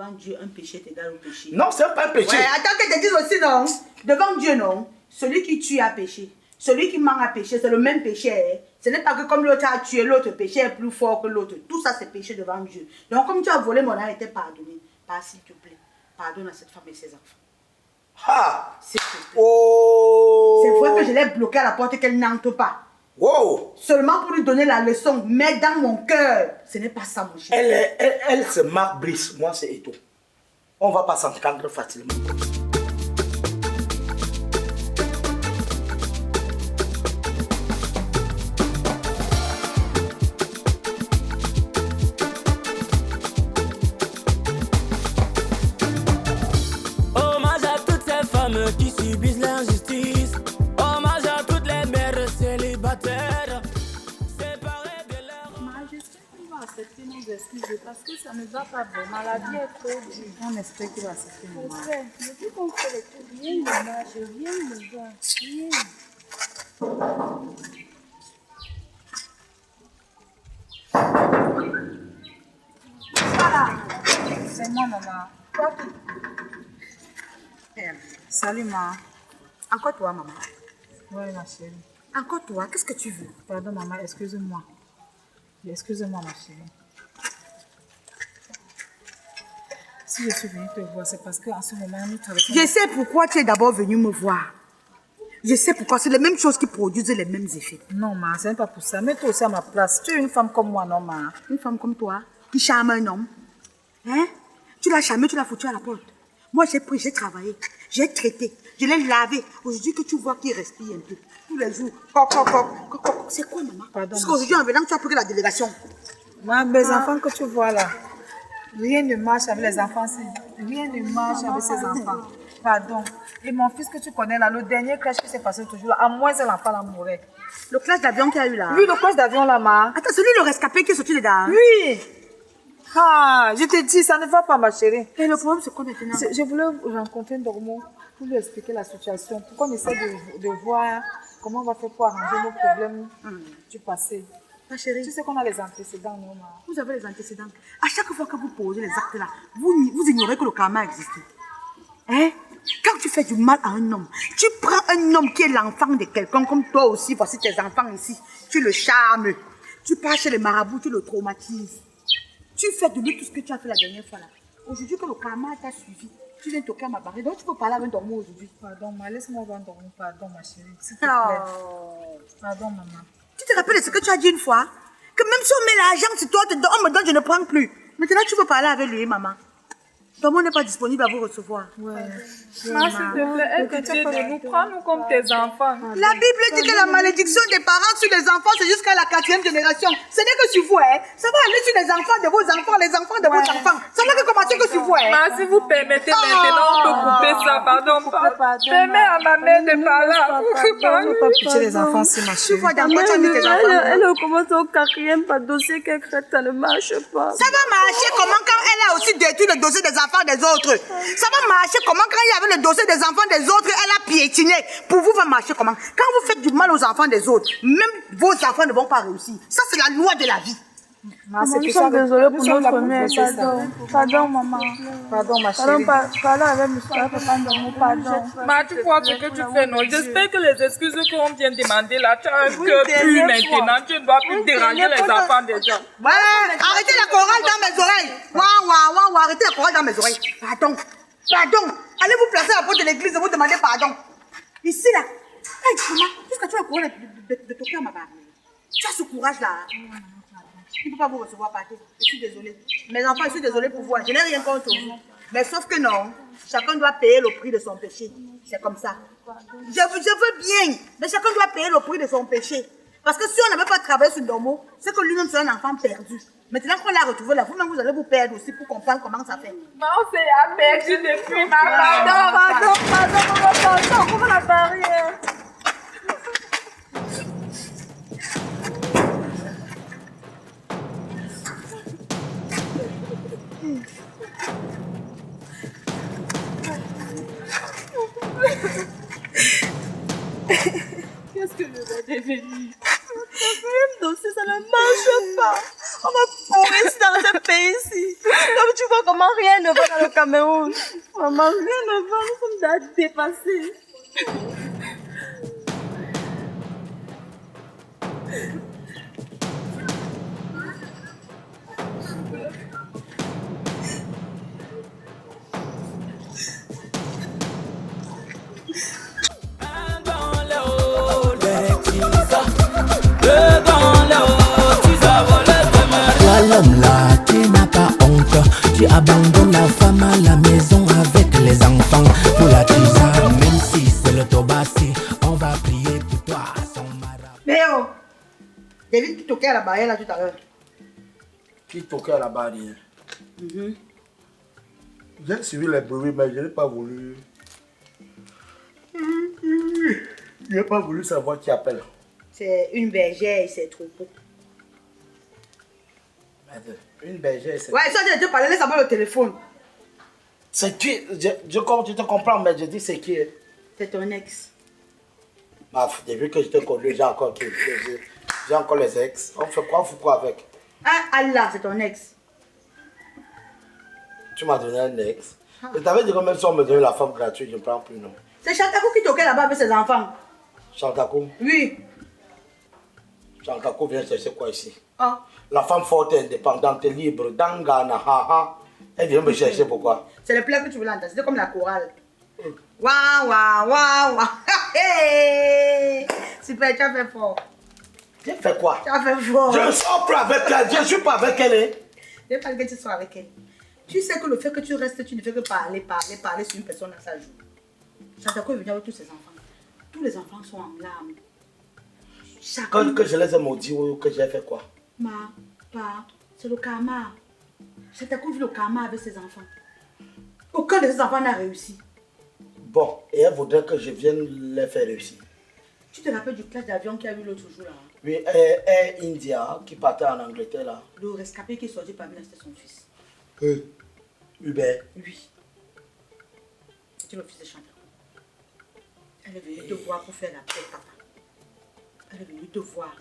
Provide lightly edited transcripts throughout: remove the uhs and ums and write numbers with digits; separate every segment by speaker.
Speaker 1: devant Dieu, un péché est égal au péché.
Speaker 2: Non, c'est pas un péché.
Speaker 1: Ouais, attends que je te dise aussi, non. Devant Dieu, non. Celui qui tue a péché. Celui qui ment a péché, c'est le même péché. Hein. Ce n'est pas que comme l'autre a tué, l'autre péché est plus fort que l'autre. Tout ça, c'est péché devant Dieu. Donc, comme tu as volé mon âme, était pardonné. Pas s'il te plaît. Pardonne à cette femme et ses enfants.
Speaker 2: Ah!
Speaker 1: S'il te plaît.
Speaker 2: Oh!
Speaker 1: C'est vrai que je l'ai bloquée à la porte et qu'elle n'entre pas.
Speaker 2: Wow!
Speaker 1: Seulement pour lui donner la leçon. Mais dans mon cœur, ce n'est pas ça, mon chéri.
Speaker 2: Elle se marque Brice. Moi, c'est Eto. On va pas s'entendre facilement.
Speaker 3: Qui subissent l'injustice. Hommage à toutes les mères célibataires séparées de leur...
Speaker 4: J'espère qu'il va accepter nos excuses parce que ça ne va pas vraiment. La vie est trop dure. On espère qu'il va accepter nos excuses. C'est vrai. Depuis qu'on fait le tout, rien ne marche, rien ne va. Rien. Voilà. C'est moi, maman. Salut, maman.
Speaker 1: Encore toi, maman.
Speaker 4: Oui, ma chérie.
Speaker 1: Encore toi, qu'est-ce que tu veux?
Speaker 4: Pardon, maman, excuse-moi. Excuse-moi, ma chérie. Si je suis venue te voir, c'est parce qu'en ce moment, nous traversons...
Speaker 1: Je sais pourquoi tu es d'abord venu me voir. Je sais pourquoi. C'est les mêmes choses qui produisent les mêmes effets.
Speaker 4: Non, ma, ce n'est pas pour ça. Mets-toi aussi à ma place. Tu es une femme comme moi, non, ma?
Speaker 1: Une femme comme toi, qui charme un homme. Hein? Tu l'as charmé, tu l'as foutu à la porte. Moi, j'ai pris, j'ai travaillé, j'ai traité, je l'ai lavé. Aujourd'hui, que tu vois qu'il respire un peu. Tous les jours, c'est quoi, maman?
Speaker 4: Pardon.
Speaker 1: Parce qu'aujourd'hui, en venant, tu as pris la délégation.
Speaker 4: Mes enfants que tu vois là, rien ne marche avec les enfants. Rien ne marche avec ces enfants. Pardon. Et mon fils que tu connais là, le dernier crash qui s'est passé toujours là, à moins que l'enfant là mourait.
Speaker 1: Le crash d'avion qu'il y a eu là?
Speaker 4: Oui, le crash d'avion là, ma.
Speaker 1: Attends, celui le rescapé qui est sorti dedans?
Speaker 4: Oui. Ah, je te dis, ça ne va pas, ma chérie.
Speaker 1: Et le problème, c'est quoi maintenant?
Speaker 4: Je voulais rencontrer Dormo pour lui expliquer la situation, pour qu'on essaie de voir comment on va faire pour arranger nos problèmes du passé.
Speaker 1: Ma chérie,
Speaker 4: tu sais qu'on a les antécédents, non, ma?
Speaker 1: Vous avez les antécédents. À chaque fois que vous posez les actes là, vous ignorez que le karma existe. Hein? Quand tu fais du mal à un homme, tu prends un homme qui est l'enfant de quelqu'un, comme toi aussi, voici tes enfants ici, tu le charmes. Tu pars chez les marabouts, tu le traumatises. Tu fais de lui tout ce que tu as fait la dernière fois là. Aujourd'hui que le karma t'a suivi, tu viens toquer à ma barrière. Donc tu peux parler avec Dormo aujourd'hui.
Speaker 4: Pardon, ma, laisse-moi voir Dormo. Pardon, ma chérie. S'il te plaît. Pardon, maman.
Speaker 1: Tu te rappelles de ce que tu as dit une fois? Que même si on met l'argent sur toi, on me donne, je ne prends plus. Maintenant, tu veux parler avec lui, maman. Dormo n'est pas disponible à vous recevoir.
Speaker 4: Ouais.
Speaker 5: Ma, s'il te plaît, aie pitié de nous, prends-nous comme tes enfants.
Speaker 1: La Bible dit que la malédiction des parents sur les enfants, c'est jusqu'à la 4e génération. Ce n'est que sur vous, hein. Ça va aller sur les enfants de vos enfants, les enfants de vos enfants. Ça va que commencer que sur vous, hein.
Speaker 5: Ma, si vous permettez maintenant, on peut couper ça, pardon. Permets à ma mère de parler.
Speaker 4: Je ne peux pas pitié les enfants, c'est ma chérie.
Speaker 1: Tu vois dans quoi tu as mis tes enfants?
Speaker 6: Elle commence au 4e par dossier qu'elle crée, ça ne marche pas.
Speaker 1: Ça va marcher comment quand elle a aussi détruit le dossier des enfants des autres? Ça va marcher comment quand il y avait le dossier des enfants des autres, elle a piétiné? Pour vous, va marcher comment? Quand vous faites du mal aux enfants des autres, même vos enfants ne vont pas réussir. Ça, c'est la loi de la vie.
Speaker 6: Nous sommes désolés pour notre mère, pardon. Pardon, maman.
Speaker 4: Pardon, ma chérie.
Speaker 6: Pardon avec monsieur, pardon.
Speaker 5: Ma, tu vois ce que tu fais, non? J'espère que les excuses qu'on vient demander là, tu as un cœur plus maintenant. Tu ne dois plus déranger les enfants des gens.
Speaker 1: Ouais, arrêtez la chorale dans mes oreilles. Waouh, arrêtez la chorale dans mes oreilles. Pardon. Allez vous placer à la porte de l'église et vous demandez pardon. Ici, là. Hey, maman, puisque tu as le courage de toquer à ma barrière. Tu as ce courage-là. Je ne peux pas vous recevoir partout. Je suis désolée. Mes enfants, je suis désolée pour vous. Je n'ai rien contre vous. Mais sauf que non. Chacun doit payer le prix de son péché. C'est comme ça. Je veux bien. Mais chacun doit payer le prix de son péché. Parce que si on n'avait pas travaillé sur Dormo, c'est que lui-même c'est un enfant perdu. Maintenant qu'on l'a retrouvé là, vous-même vous allez vous perdre aussi pour comprendre comment ça fait.
Speaker 5: Ma, on s'est aperçu depuis ma
Speaker 6: Pardon, ouvre la barrière.
Speaker 5: Qu'est-ce que je vais devenir?
Speaker 6: Le dossier, ça ne marche pas. On va pourrir
Speaker 1: ici dans ce pays-ci. Comme tu vois comment rien ne va dans le Cameroun. Maman, rien ne va, nous sommes dépassés.
Speaker 3: Toi l'homme là, tu n'as pas honte. Tu abandonnes la femme à la maison avec les enfants. Pour la tisa, même si c'est le tobassi, on va prier pour toi, son marabout.
Speaker 1: Mais oh, David qui toquait à la barrière là tout à l'heure.
Speaker 2: Qui toquait à la barrière. J'ai suivi les bruits, mais je n'ai pas voulu. Je n'ai pas voulu savoir qui appelle.
Speaker 1: C'est une bergère et ses troupeaux.
Speaker 2: Une bergère, c'est.
Speaker 1: Ouais, ça, j'ai déjà parlé, laisse avoir le téléphone.
Speaker 2: C'est qui? Je te comprends, mais je dis c'est qui?
Speaker 1: C'est ton ex.
Speaker 2: Depuis que je te connais, j'ai encore les ex. On fait quoi avec?
Speaker 1: Ah, Allah, c'est ton ex.
Speaker 2: Tu m'as donné un ex. Je t'avais dit que même si on me donnait la femme gratuite, je ne prends plus, non.
Speaker 1: C'est Chantakou qui toquait là-bas avec ses enfants.
Speaker 2: Chantakou?
Speaker 1: Oui.
Speaker 2: Chantakou vient chercher quoi ici?
Speaker 1: Ah.
Speaker 2: La femme forte, indépendante, libre, dans Ghana, elle vient me chercher pourquoi?
Speaker 1: C'est le plat que tu voulais entendre, c'était comme la chorale. Waouh, waouh, waouh, waouh. Hey. Super, tu as fait fort.
Speaker 2: Tu as fait quoi?
Speaker 1: Tu as fait fort.
Speaker 2: Je ne sors pas avec elle, je ne suis pas avec elle. Hein?
Speaker 1: Je ne veux pas que tu sois avec elle. Tu sais que le fait que tu restes, tu ne fais que parler sur une personne à sa joue. Chantakou est venu avec tous ses enfants. Tous les enfants sont en larmes.
Speaker 2: Quand que je les ai maudits, que j'ai fait quoi?
Speaker 1: C'est le karma. Chantakou vit le karma avec ses enfants. Aucun de ses enfants n'a réussi.
Speaker 2: Bon, et elle voudrait que je vienne les faire réussir.
Speaker 1: Tu te rappelles du clash d'avion qu'il y a eu l'autre jour là?
Speaker 2: Oui, Air India qui partait en Angleterre là.
Speaker 1: Le rescapé qui est sorti parmi là, c'était son fils.
Speaker 2: Hubert.
Speaker 1: Oui. C'était le fils de Chantakou. Elle est venue te voir pour faire la paix, papa. Elle est venue te voir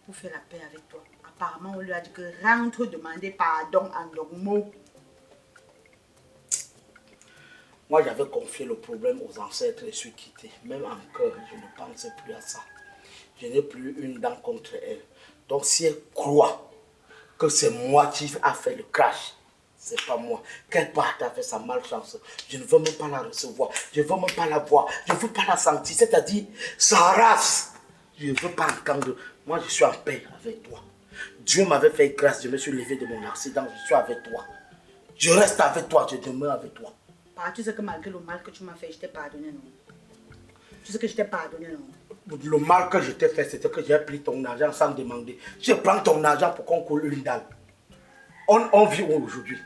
Speaker 1: pour faire la paix avec toi. Apparemment, on lui a dit que rentre demander pardon en normaux.
Speaker 2: Moi, j'avais confié le problème aux ancêtres et suis quitté. Même en cœur, je ne pensais plus à ça. Je n'ai plus une dent contre elle. Donc, si elle croit que c'est moi qui a fait le crash, c'est pas moi. Qu'elle parte avec sa malchance. Je ne veux même pas la recevoir. Je ne veux même pas la voir. Je ne veux pas la sentir. C'est-à-dire, sa race. Je ne veux pas entendre. Moi, je suis en paix avec toi. Dieu m'avait fait grâce. Je me suis levé de mon accident. Je suis avec toi. Je reste avec toi. Je demeure avec toi.
Speaker 1: Tu sais que malgré le mal que tu m'as fait, je t'ai pardonné, non? Tu sais que je t'ai pardonné, non?
Speaker 2: Le mal que je t'ai fait, c'était que j'ai pris ton argent sans demander. Je prends ton argent pour qu'on coule une dalle. On vit où aujourd'hui?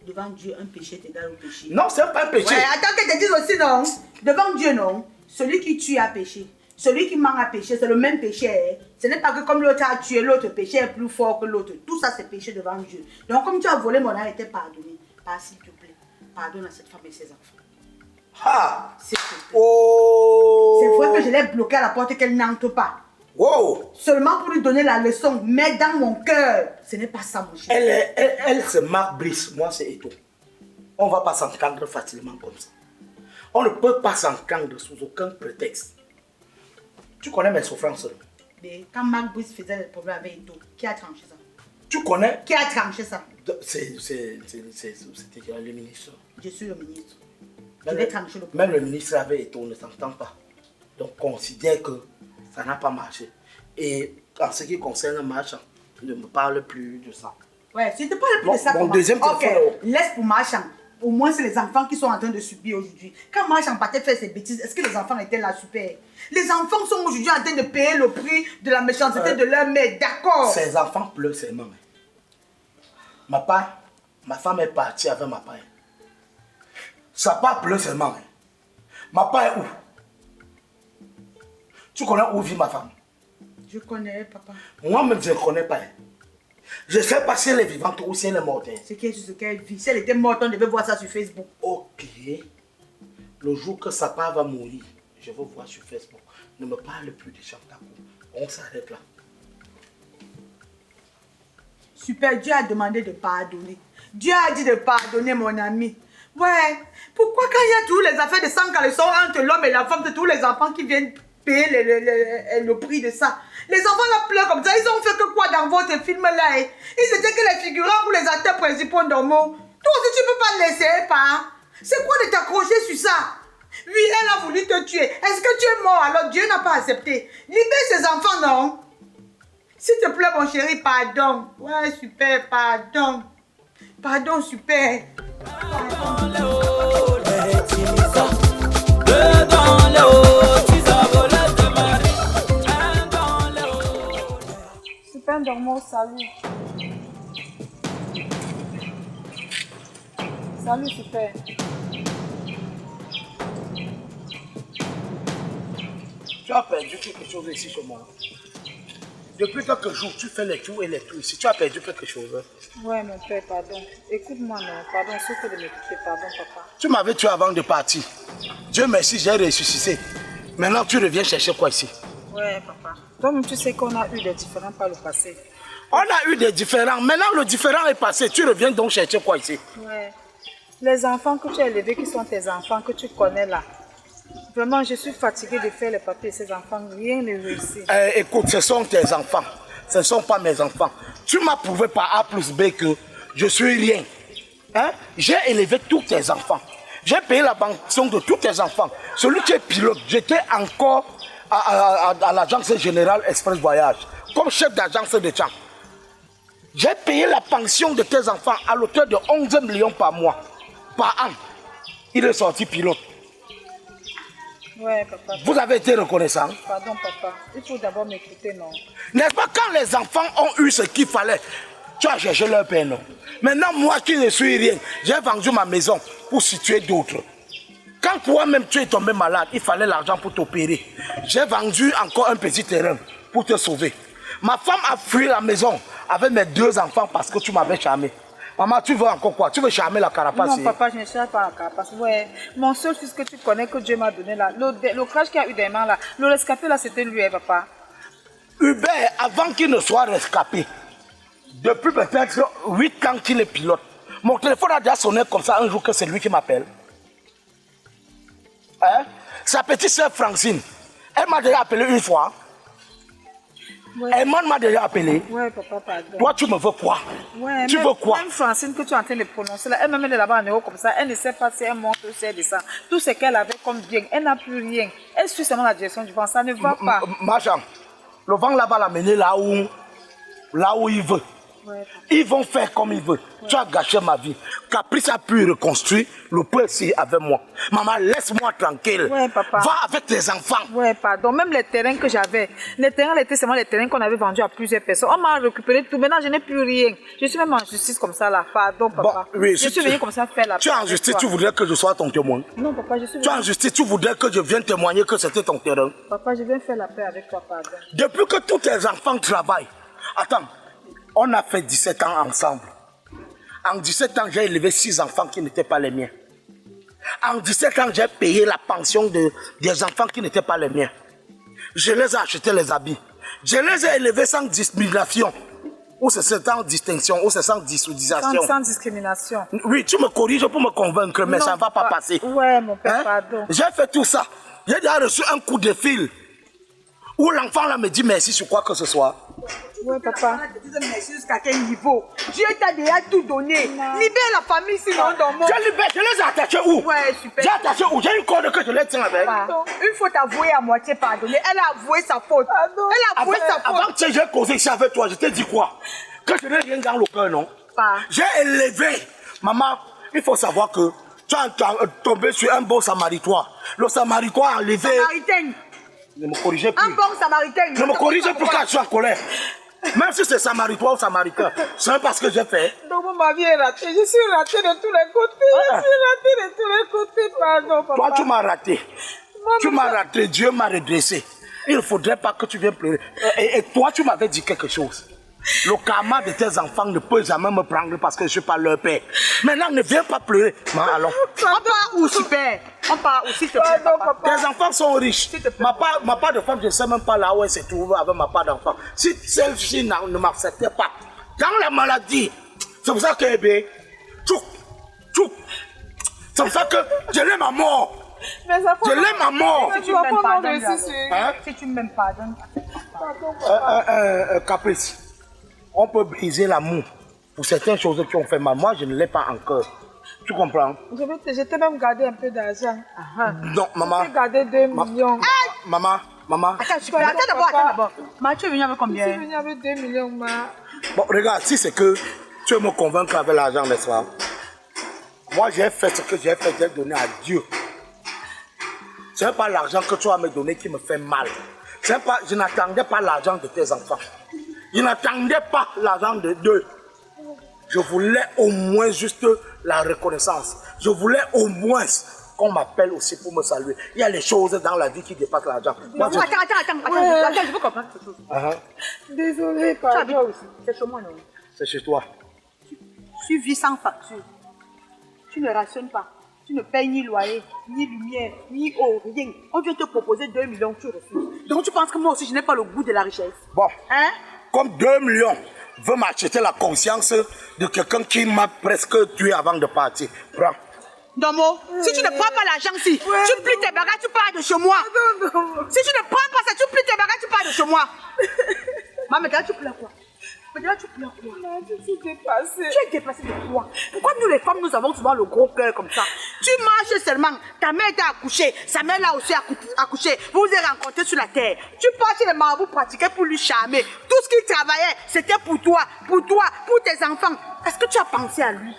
Speaker 1: Devant Dieu, un péché est égal au péché.
Speaker 2: Non, c'est pas un péché.
Speaker 1: Ouais, attends que je te dise aussi, non? Devant Dieu, non? Celui qui tue a péché. Celui qui ment a péché, c'est le même péché. Hein? Ce n'est pas que comme l'autre a tué, l'autre péché est plus fort que l'autre. Tout ça, c'est péché devant Dieu. Donc, comme tu as volé mon âme, il t'est pardonné. S'il te plaît, pardonne à cette femme et ses enfants.
Speaker 2: Ah!
Speaker 1: S'il te plaît.
Speaker 2: Oh!
Speaker 1: C'est vrai que je l'ai bloquée à la porte qu'elle n'entre pas.
Speaker 2: Wow!
Speaker 1: Seulement pour lui donner la leçon. Mais dans mon cœur, ce n'est pas ça, mon cher.
Speaker 2: Elle c'est Marc Brice, moi c'est Eto. On ne va pas s'entendre facilement comme ça. On ne peut pas s'entendre sous aucun prétexte. Tu connais mes souffrances?
Speaker 1: Mais quand Marc Brice faisait le problème avec Eto, qui a tranché ça?
Speaker 2: Tu connais?
Speaker 1: Qui a tranché ça?
Speaker 2: C'était le ministre.
Speaker 1: Je suis le ministre. Je vais trancher le
Speaker 2: Même le ministre avec Eto, on ne s'entend pas. Donc considère que ça n'a pas marché. Et en ce qui concerne Marchand, ne me parle plus de ça.
Speaker 1: Ouais, si tu ne parles plus de ça,
Speaker 2: mon deuxième téléphone.
Speaker 1: Ok, laisse pour Marchand. Au moins, c'est les enfants qui sont en train de subir aujourd'hui. Quand Marchand partait faire ses bêtises, est-ce que les enfants étaient là super? Les enfants sont aujourd'hui en train de payer le prix de la méchanceté de leur mère, d'accord?
Speaker 2: Ces enfants pleurent seulement. Ma femme est partie avec ma part. Ça part pleure seulement. Ma part est où? Tu connais où vit ma femme?
Speaker 1: Je connais, papa.
Speaker 2: Moi-même, je ne connais pas. Je ne sais pas si elle est vivante ou si elle est morte.
Speaker 1: C'est ce qu'elle vit. Si elle était morte, on devait voir ça sur Facebook.
Speaker 2: Ok. Le jour que sa part va mourir, je veux voir sur Facebook. Ne me parle plus de Chantakou. On s'arrête là.
Speaker 1: Super, Dieu a demandé de pardonner. Dieu a dit de pardonner, mon ami. Ouais. Pourquoi quand il y a tous les affaires de sang caleçon entre l'homme et la femme, c'est tous les enfants qui viennent payer le prix de ça? Les enfants là pleurent comme ça. Ils ont fait que quoi dans votre film là? Ils étaient que les figurants ou les acteurs principaux normaux. Toi aussi, tu ne peux pas le laisser, pas. C'est quoi de t'accrocher sur ça? Oui, elle a voulu te tuer. Est-ce que tu es mort alors? Dieu n'a pas accepté. Libère ses enfants, non? S'il te plaît, mon chéri, pardon. Ouais, super, pardon. Pardon, super.
Speaker 6: Super Dormo, salut. Salut, super.
Speaker 2: Tu as perdu quelque chose ici chez moi. Depuis quelques jours, tu fais les tours et les tours ici. Tu as perdu quelque chose.
Speaker 6: Ouais, mon père, pardon. Écoute-moi, non. Pardon, sauf de m'écouter. Pardon, papa.
Speaker 2: Tu m'avais tué avant de partir. Dieu merci, j'ai ressuscité. Maintenant, tu reviens chercher quoi ici?
Speaker 6: Ouais, papa. Donc, tu sais qu'on a eu des différends par le passé.
Speaker 2: On a eu des différends. Maintenant, le différend est passé. Tu reviens donc chercher quoi ici?
Speaker 6: Ouais. Les enfants que tu as élevés, qui sont tes enfants, que tu connais là. Vraiment, je suis fatiguée de faire les papiers de ces enfants. Rien ne réussit.
Speaker 2: Écoute, ce sont tes enfants. Ce ne sont pas mes enfants. Tu m'as prouvé par A plus B que je suis rien. Hein? J'ai élevé tous tes enfants. J'ai payé la pension de tous tes enfants. Celui qui est pilote, j'étais encore à l'agence générale Express Voyage, comme chef d'agence de champ. J'ai payé la pension de tes enfants à l'auteur de 11 millions par mois, par an. Il est sorti pilote.
Speaker 6: Ouais, papa.
Speaker 2: Vous avez été reconnaissant.
Speaker 6: Pardon, papa. Il faut d'abord m'écouter, non?
Speaker 2: N'est-ce pas quand les enfants ont eu ce qu'il fallait, tu as cherché leur père, non? Maintenant, moi qui ne suis rien, j'ai vendu ma maison pour situer d'autres. Quand toi-même tu es tombé malade, il fallait l'argent pour t'opérer. J'ai vendu encore un petit terrain pour te sauver. Ma femme a fui la maison avec mes 2 enfants parce que tu m'avais charmé. Maman, tu veux encore quoi? Tu veux charmer la carapace?
Speaker 6: Non, papa, je ne cherche pas la carapace. Ouais, mon seul fils que tu connais, que Dieu m'a donné là, le crash qu'il a eu des mains là, le rescapé là, c'était lui, hein, papa.
Speaker 2: Hubert, avant qu'il ne soit rescapé, depuis peut-être 8 ans qu'il est pilote, mon téléphone a déjà sonné comme ça un jour que c'est lui qui m'appelle. Hein? Sa petite soeur Francine, elle m'a déjà appelé une fois.
Speaker 6: Ouais.
Speaker 2: Elle m'a déjà appelé.
Speaker 6: Ouais, papa, pardon.
Speaker 2: Toi, tu me veux quoi?
Speaker 6: Ouais,
Speaker 2: tu veux quoi?
Speaker 6: Même Francine que tu es en train de prononcer là, elle même est là-bas en héros comme ça, elle ne sait pas si elle monte ou si elle descend. Tout ce qu'elle avait comme bien, elle n'a plus rien. Elle suit seulement la direction du vent, ça ne va pas.
Speaker 2: Machin, le vent là va l'amener là où il veut.
Speaker 6: Ouais,
Speaker 2: ils vont faire comme ils veulent. Ouais. Tu as gâché ma vie. Caprice a pu reconstruire le peu ici avec moi. Maman, laisse-moi tranquille.
Speaker 6: Ouais, papa.
Speaker 2: Va avec tes enfants.
Speaker 6: Ouais, pardon. Même les terrains que j'avais, les terrains étaient seulement les terrains qu'on avait vendus à plusieurs personnes. On m'a récupéré tout. Maintenant, je n'ai plus rien. Je suis même en justice comme ça là. Pardon, papa.
Speaker 2: Bon, oui,
Speaker 6: je suis venue comme ça faire la paix.
Speaker 2: Tu es en justice, tu voudrais que je sois ton témoin?
Speaker 6: Non, papa, je suis venue.
Speaker 2: Tu es en justice, tu voudrais que je vienne témoigner que c'était ton terrain?
Speaker 6: Papa, je viens faire la paix avec toi, pardon.
Speaker 2: Depuis que tous tes enfants travaillent, attends, on a fait 17 ans ensemble. En 17 ans, j'ai élevé 6 enfants qui n'étaient pas les miens. En 17 ans, j'ai payé la pension des enfants qui n'étaient pas les miens. Je les ai achetés les habits. Je les ai élevés sans discrimination. Ou c'est sans distinction, ou c'est sans dissociation.
Speaker 6: Sans discrimination.
Speaker 2: Oui, tu me corriges pour me convaincre, mais non, ça ne va pas passer.
Speaker 6: Ouais, mon père, pardon.
Speaker 2: J'ai fait tout ça. J'ai déjà reçu un coup de fil où l'enfant là me dit merci sur quoi que ce soit.
Speaker 6: Ouais, papa.
Speaker 1: Merci jusqu'à quel niveau? Dieu t'a déjà tout donné. Non. Libère la famille sinon dans mon...
Speaker 2: Je libère, je les ai attachés où?
Speaker 1: Ouais, super.
Speaker 2: J'ai attaché où? J'ai une corde que je les tiens avec.
Speaker 1: Pardon. Une faute avouée à moitié pardonnée. Elle a avoué sa faute. Pardon. Elle a avoué sa faute.
Speaker 2: Avant que j'ai causé ici avec toi, je t'ai dit quoi? Que je n'ai rien dans le cœur, non? J'ai élevé. Maman, il faut savoir que tu as tombé sur un bon samaritain. Le samaritain a enlevé...
Speaker 1: Samaritain.
Speaker 2: Ne me corrigez plus.
Speaker 1: Un bon samaritain.
Speaker 2: Ne me corrigez plus quand je suis en colère. Même si c'est samaritain ou samaritain, c'est parce que j'ai fait.
Speaker 6: Donc ma vie est ratée. Je suis ratée de tous les côtés. Je suis ratée de tous les côtés. Pardon, papa.
Speaker 2: Toi, tu m'as raté. Tu m'as raté. Dieu m'a redressé. Il ne faudrait pas que tu viennes pleurer. Et toi, tu m'avais dit quelque chose. Le karma de tes enfants ne peut jamais me prendre parce que je ne suis pas leur père. Maintenant, ne viens pas pleurer. Allons.
Speaker 1: On part où, super? On part où, s'il te plaît, papa?
Speaker 2: Tes enfants sont riches. Ma part de femme, je ne sais même pas là où elle se trouve avec ma part d'enfant. Si celle-ci ne m'acceptait pas, dans la maladie. C'est pour ça que, bébé, tchouk. C'est pour ça que je l'aime à mort. Je l'aime à mort.
Speaker 6: Si tu m'aimes pas,
Speaker 2: Hein?
Speaker 6: si tu m'aimes pas,
Speaker 2: Caprice, on peut briser l'amour pour certaines choses qui ont fait mal. Moi, je ne l'ai pas encore. Tu comprends?
Speaker 6: Je t'ai même gardé un peu d'argent.
Speaker 2: Non, maman.
Speaker 6: Je t'ai gardé 2 millions.
Speaker 2: Maman.
Speaker 1: Attends d'abord. Ma, tu es venu avec
Speaker 6: Je suis
Speaker 1: combien?
Speaker 6: venu avec 2 millions, ma.
Speaker 2: Bon, regarde, si c'est que tu veux me convaincre avec l'argent, n'est-ce pas? Moi, j'ai fait ce que j'ai fait, j'ai donné à Dieu. Ce n'est pas l'argent que tu vas me donner qui me fait mal. Je n'attendais pas l'argent de tes enfants. Je n'attendais pas l'argent de d'eux. Je voulais au moins juste la reconnaissance. Je voulais au moins qu'on m'appelle aussi pour me saluer. Il y a les choses dans la vie qui dépassent l'argent.
Speaker 1: Attends, je veux comprendre quelque chose.
Speaker 6: Désolée,
Speaker 1: Tu habites
Speaker 6: pardon.
Speaker 1: aussi. C'est chez moi, non?
Speaker 2: C'est chez toi.
Speaker 1: Tu vis sans facture. Tu ne rationnes pas. Tu ne payes ni loyer, ni lumière, ni eau, rien. On vient te proposer 2 millions, tu refuses. Donc tu penses que moi aussi, je n'ai pas le goût de la richesse?
Speaker 2: Bon,
Speaker 1: Hein?
Speaker 2: comme 2 millions veut m'acheter la conscience de quelqu'un qui m'a presque tué avant de partir. Prends.
Speaker 1: Domo, si tu ne prends pas l'argent, si tu plies tes bagages, tu pars de chez moi. Si tu ne prends pas ça, tu plies tes bagages, tu pars de chez moi. Maman, maintenant tu pleures quoi? Maintenant tu pleures quoi?
Speaker 6: Je suis dépassée.
Speaker 1: Tu es dépassée de quoi? Pourquoi nous les femmes, nous avons souvent le gros cœur comme ça? Tu marches seulement, ta mère t'a accouché, sa mère l'a aussi accouché, vous vous êtes rencontrés sur la terre. Tu pars chez le marabout pratiquer pour lui charmer. Tout ce qu'il travaillait, c'était pour toi, pour tes enfants. Est-ce que tu as pensé à lui?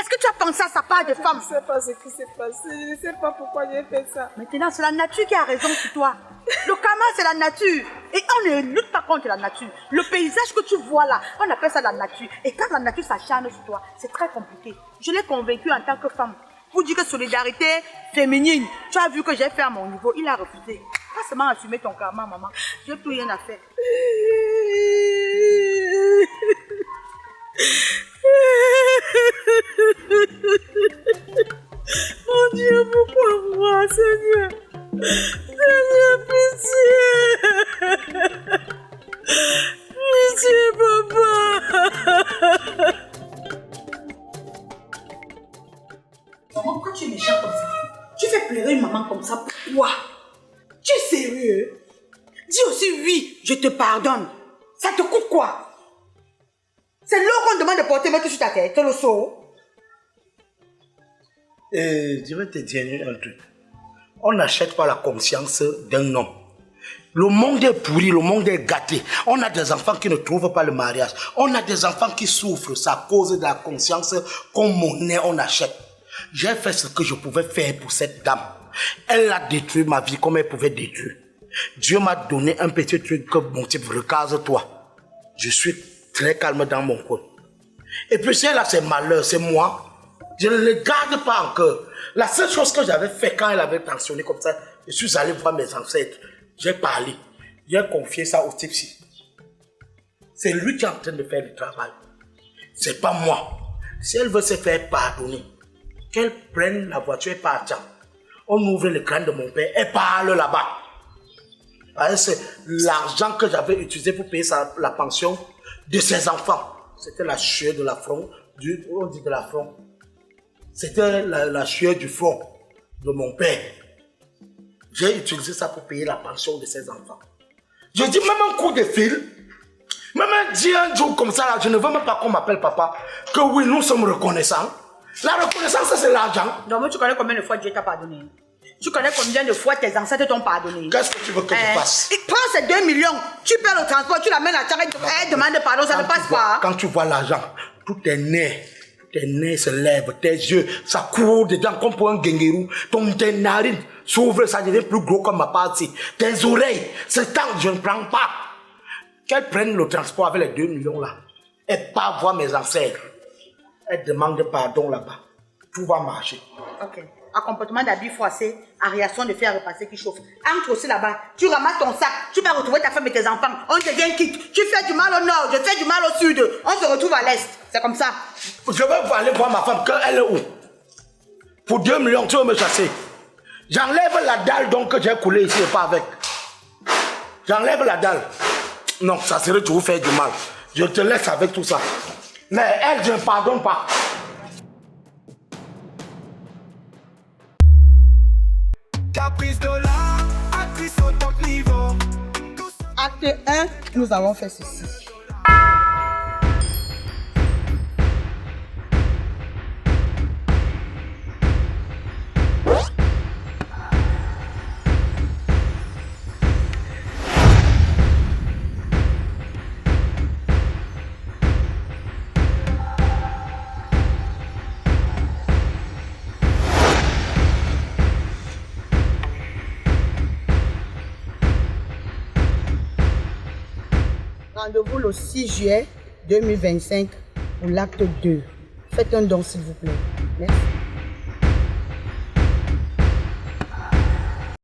Speaker 1: Est-ce que tu as pensé à sa part de femme?
Speaker 6: Je ne sais pas ce qui s'est passé. Je ne sais pas pourquoi j'ai fait ça.
Speaker 1: Maintenant, c'est la nature qui a raison sur toi. Le karma, c'est la nature. Et on ne lutte pas contre la nature. Le paysage que tu vois là, on appelle ça la nature. Et quand la nature s'acharne sur toi, c'est très compliqué. Je l'ai convaincu en tant que femme. Pour dire que solidarité féminine, tu as vu que j'ai fait à mon niveau, il a refusé. Pas seulement assumer ton karma, maman. Je n'ai plus rien à faire.
Speaker 6: Mon Dieu, pourquoi moi, Seigneur? Seigneur, pitié. Pitié, papa.
Speaker 1: Maman, pourquoi tu es méchant comme ça? Tu fais pleurer une maman comme ça, pourquoi? Tu es sérieux? Dis aussi oui, je te pardonne. Ça te coûte quoi? C'est l'eau qu'on demande de porter mettre sur ta tête, le seau.
Speaker 2: Je vais te dire un truc. On n'achète pas la conscience d'un homme. Le monde est pourri, le monde est gâté. On a des enfants qui ne trouvent pas le mariage. On a des enfants qui souffrent. C'est à cause de la conscience comme monnaie on achète. J'ai fait ce que je pouvais faire pour cette dame. Elle a détruit ma vie comme elle pouvait détruire. Dieu m'a donné un petit truc que mon type, recase-toi. Je suis très calme dans mon coin. Et puis si elle a ses malheurs, c'est moi. Je ne le garde pas encore. La seule chose que j'avais fait quand elle avait pensionné comme ça, je suis allé voir mes ancêtres. J'ai parlé. J'ai confié ça au type-ci. C'est lui qui est en train de faire le travail. C'est pas moi. Si elle veut se faire pardonner, qu'elle prenne la voiture et parte. On ouvre le crâne de mon père et parle là-bas. C'est l'argent que j'avais utilisé pour payer la pension de ses enfants. C'était la sueur de la front, on dit de la front. C'était la sueur du front de mon père. J'ai utilisé ça pour payer la pension de ses enfants. Je dis même un coup de fil, même un jour comme ça, là, je ne veux même pas qu'on m'appelle papa, que oui, nous sommes reconnaissants. La reconnaissance, c'est l'argent.
Speaker 1: Donc, tu connais combien de fois Dieu t'a pardonné? Tu connais combien de fois tes ancêtres t'ont pardonné?
Speaker 2: Qu'est-ce que tu veux que je fasse?
Speaker 1: Prends ces 2 millions, tu perds le transport, tu l'amènes à Tchara, elle demande pardon, ça ne passe pas.
Speaker 2: Quand tu vois l'argent, tous tes nez se lèvent, tes yeux, ça court dedans comme pour un guenguerou. Tes narines s'ouvrent, ça devient plus gros comme ma partie. Tes oreilles, c'est tant que je ne prends pas. Qu'elle prenne le transport avec les 2 millions là. Et pas voir mes ancêtres. Elle demande pardon là-bas. Tout va marcher.
Speaker 1: Ok. À comportement d'habit froissé, à réaction de fer repasser qui chauffe. Entre aussi là-bas, tu ramasses ton sac, tu vas retrouver ta femme et tes enfants. On devient quitte. Tu fais du mal au nord, je fais du mal au sud. On se retrouve à l'est. C'est comme ça.
Speaker 2: Je vais aller voir ma femme, elle est où? Pour 2 millions, tu veux me chasser? J'enlève la dalle donc que j'ai coulée ici et pas avec. J'enlève la dalle. Non, ça serait toujours faire du mal. Je te laisse avec tout ça. Mais elle, je ne pardonne pas.
Speaker 3: Caprice de l'art, actrice au top niveau.
Speaker 1: Acte 1, nous avons fait ceci. Rendez-vous le 6 juillet 2025 pour l'acte 2. Faites un don s'il vous plaît. Merci.